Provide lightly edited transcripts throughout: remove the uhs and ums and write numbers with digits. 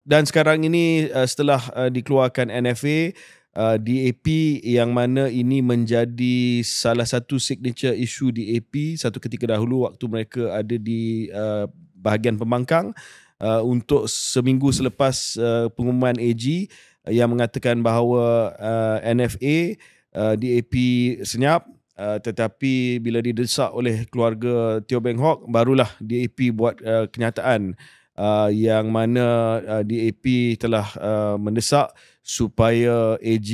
Dan sekarang ini setelah dikeluarkan NFA, DAP yang mana ini menjadi salah satu signature issue DAP satu ketika dahulu waktu mereka ada di bahagian pembangkang, untuk seminggu selepas pengumuman AG yang mengatakan bahawa NFA DAP senyap, tetapi bila didesak oleh keluarga Teo Beng Hock, barulah DAP buat kenyataan yang mana DAP telah mendesak supaya AG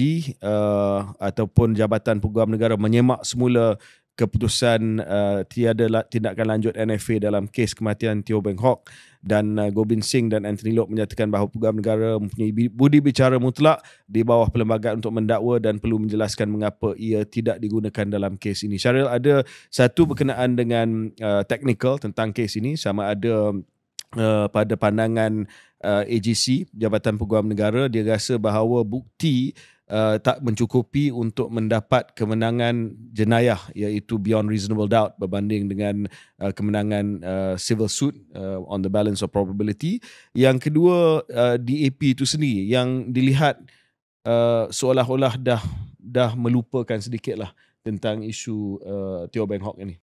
ataupun Jabatan Peguam Negara menyemak semula keputusan tiada tindakan lanjut NFA dalam kes kematian Teo Beng Hock, dan Gobind Singh dan Anthony Loke menyatakan bahawa Peguam Negara mempunyai budi bicara mutlak di bawah perlembagaan untuk mendakwa dan perlu menjelaskan mengapa ia tidak digunakan dalam kes ini. Syaril, ada satu berkenaan dengan technical tentang kes ini, sama ada pada pandangan AGC, Jabatan Peguam Negara, dia rasa bahawa bukti tak mencukupi untuk mendapat kemenangan jenayah iaitu beyond reasonable doubt berbanding dengan kemenangan civil suit on the balance of probability. Yang kedua, DAP itu sendiri yang dilihat seolah-olah dah melupakan sedikitlah tentang isu Teo Beng Hock ini.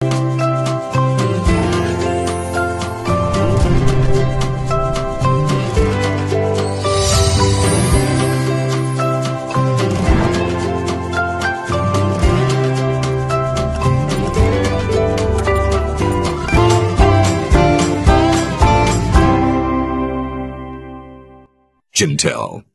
Jintel.